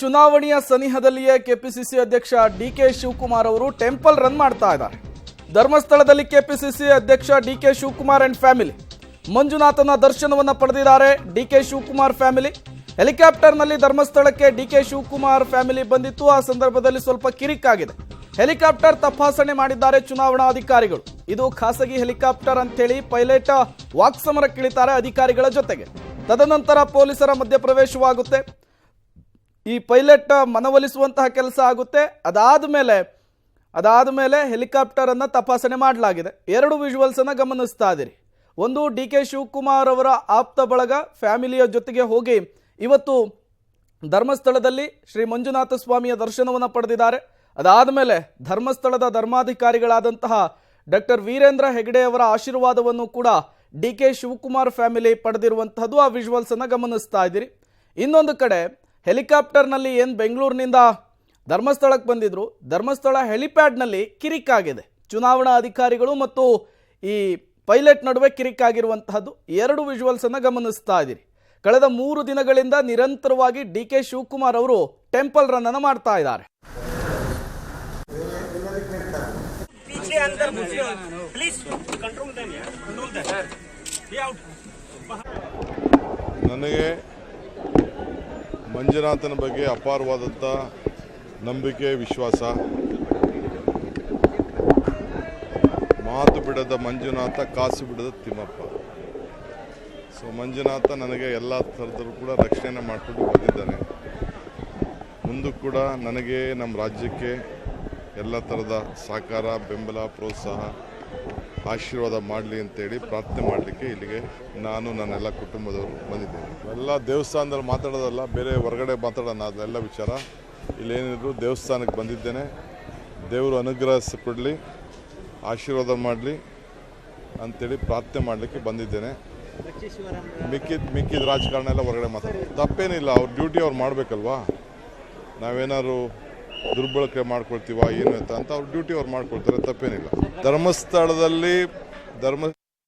ಚುನಾವಣೆಯ ಸನಿಹದಲ್ಲಿಯೇ ಕೆಪಿಸಿಸಿ ಅಧ್ಯಕ್ಷ ಡಿಕೆ ಶಿವಕುಮಾರ್ ಅವರು ಟೆಂಪಲ್ ರನ್ ಮಾಡ್ತಾ ಇದ್ದಾರೆ. ಧರ್ಮಸ್ಥಳದಲ್ಲಿ ಕೆಪಿಸಿಸಿ ಅಧ್ಯಕ್ಷ ಡಿಕೆ ಶಿವಕುಮಾರ್ ಅಂಡ್ ಫ್ಯಾಮಿಲಿ ಮಂಜುನಾಥನ ದರ್ಶನವನ್ನು ಪಡೆದಿದ್ದಾರೆ. ಡಿಕೆ ಶಿವಕುಮಾರ್ ಫ್ಯಾಮಿಲಿ ಹೆಲಿಕಾಪ್ಟರ್ನಲ್ಲಿ ಧರ್ಮಸ್ಥಳಕ್ಕೆ ಡಿಕೆ ಶಿವಕುಮಾರ್ ಫ್ಯಾಮಿಲಿ ಬಂದಿತ್ತು. ಆ ಸಂದರ್ಭದಲ್ಲಿ ಸ್ವಲ್ಪ ಕಿರಿಕಾಗಿದೆ. ಹೆಲಿಕಾಪ್ಟರ್ ತಪಾಸಣೆ ಮಾಡಿದ್ದಾರೆ ಚುನಾವಣಾ ಅಧಿಕಾರಿಗಳು. ಇದು ಖಾಸಗಿ ಹೆಲಿಕಾಪ್ಟರ್ ಅಂತೇಳಿ ಪೈಲಟ್ ವಾಕ್ಸಮರಕ್ಕಿಳಿತಾರೆ ಅಧಿಕಾರಿಗಳ ಜೊತೆಗೆ. ತದನಂತರ ಪೊಲೀಸರ ಮಧ್ಯಪ್ರವೇಶವಾಗುತ್ತೆ. ಈ ಪೈಲಟ್ ಮನವೊಲಿಸುವಂತಹ ಕೆಲಸ ಆಗುತ್ತೆ. ಅದಾದ ಮೇಲೆ ಹೆಲಿಕಾಪ್ಟರ್ ಅನ್ನು ತಪಾಸಣೆ ಮಾಡಲಾಗಿದೆ. ಎರಡು ವಿಜುವಲ್ಸ್ ಅನ್ನು ಗಮನಿಸ್ತಾ ಇದ್ದೀರಿ. ಒಂದು, ಡಿ ಕೆ ಶಿವಕುಮಾರ್ ಅವರ ಆಪ್ತ ಬಳಗ ಫ್ಯಾಮಿಲಿಯ ಜೊತೆಗೆ ಹೋಗಿ ಇವತ್ತು ಧರ್ಮಸ್ಥಳದಲ್ಲಿ ಶ್ರೀ ಮಂಜುನಾಥ ಸ್ವಾಮಿಯ ದರ್ಶನವನ್ನು ಪಡೆದಿದ್ದಾರೆ. ಅದಾದ ಮೇಲೆ ಧರ್ಮಸ್ಥಳದ ಧರ್ಮಾಧಿಕಾರಿಗಳಾದಂತಹ ಡಾಕ್ಟರ್ ವೀರೇಂದ್ರ ಹೆಗಡೆ ಅವರ ಆಶೀರ್ವಾದವನ್ನು ಕೂಡ ಡಿ ಕೆ ಶಿವಕುಮಾರ್ ಫ್ಯಾಮಿಲಿ ಪಡೆದಿರುವಂತಹದ್ದು ಆ ವಿಜುವಲ್ಸ್ ಅನ್ನು ಗಮನಿಸ್ತಾ ಇದ್ದೀರಿ. ಇನ್ನೊಂದು ಕಡೆ ಹೆಲಿಕಾಪ್ಟರ್ನಲ್ಲಿ ಏನು ಬೆಂಗಳೂರಿನಿಂದ ಧರ್ಮಸ್ಥಳಕ್ಕೆ ಬಂದಿದ್ರು, ಧರ್ಮಸ್ಥಳ ಹೆಲಿಪ್ಯಾಡ್ನಲ್ಲಿ ಕಿರಿಕಾಗಿದೆ. ಚುನಾವಣಾ ಅಧಿಕಾರಿಗಳು ಮತ್ತು ಈ ಪೈಲಟ್ ನಡುವೆ ಕಿರಿಕಾಗಿರುವಂತಹದ್ದು ಎರಡು ವಿಜುವಲ್ಸ್ ಅನ್ನು ಗಮನಿಸ್ತಾ ಇದ್ದೀರಿ. ಕಳೆದ 3 ದಿನಗಳಿಂದ ನಿರಂತರವಾಗಿ ಡಿ ಕೆ ಶಿವಕುಮಾರ್ ಅವರು ಟೆಂಪಲ್ ರನ್ ಅನ್ನು ಮಾಡ್ತಾ ಇದ್ದಾರೆ. ನನಗೆ ಮಂಜುನಾಥನ ಬಗ್ಗೆ ಅಪಾರವಾದಂಥ ನಂಬಿಕೆ, ವಿಶ್ವಾಸ. ಮಾತು ಬಿಡದ ಮಂಜುನಾಥ, ಕಾಸು ಬಿಡದ ತಿಮ್ಮಪ್ಪ. ಸೊ ಮಂಜುನಾಥ ನನಗೆ ಎಲ್ಲ ಥರದಲ್ಲೂ ಕೂಡ ರಕ್ಷಣೆ ಮಾಡಿಕೊಂಡು ಬಂದಿದ್ದಾನೆ. ಮುಂದೂ ಕೂಡ ನನಗೆ, ನಮ್ಮ ರಾಜ್ಯಕ್ಕೆ ಎಲ್ಲ ಥರದ ಸಹಕಾರ, ಬೆಂಬಲ, ಪ್ರೋತ್ಸಾಹ, ಆಶೀರ್ವಾದ ಮಾಡಲಿ ಅಂತೇಳಿ ಪ್ರಾರ್ಥನೆ ಮಾಡಲಿಕ್ಕೆ ಇಲ್ಲಿಗೆ ನಾನು, ನನ್ನೆಲ್ಲ ಕುಟುಂಬದವರು ಬಂದಿದ್ದೇನೆ. ಎಲ್ಲ ದೇವಸ್ಥಾನದಲ್ಲಿ ಮಾತಾಡೋದಲ್ಲ, ಬೇರೆ ಹೊರಗಡೆ ಮಾತಾಡೋಣ, ಅದೆಲ್ಲ ವಿಚಾರ. ಇಲ್ಲೇನಿದ್ರು ದೇವಸ್ಥಾನಕ್ಕೆ ಬಂದಿದ್ದೇನೆ. ದೇವರು ಅನುಗ್ರಹ ಕೊಡಲಿ, ಆಶೀರ್ವಾದ ಮಾಡಲಿ ಅಂಥೇಳಿ ಪ್ರಾರ್ಥನೆ ಮಾಡಲಿಕ್ಕೆ ಬಂದಿದ್ದೇನೆ. ಮಿಕ್ಕಿದ ರಾಜಕಾರಣ ಎಲ್ಲ ಹೊರಗಡೆ ಮಾತಾಡೋದು ತಪ್ಪೇನಿಲ್ಲ. ಅವ್ರ ಡ್ಯೂಟಿ ಅವ್ರು ಮಾಡಬೇಕಲ್ವಾ. ನಾವೇನಾದ್ರು ದುರ್ಬಳಕೆ ಮಾಡ್ಕೊಳ್ತೀವ ಏನು ಅಂತ ಅವ್ರ ಡ್ಯೂಟಿ ಅವ್ರು ಮಾಡ್ಕೊಳ್ತಾರೆ, ತಪ್ಪೇನಿಲ್ಲ. ಧರ್ಮಸ್ಥಳದಲ್ಲಿ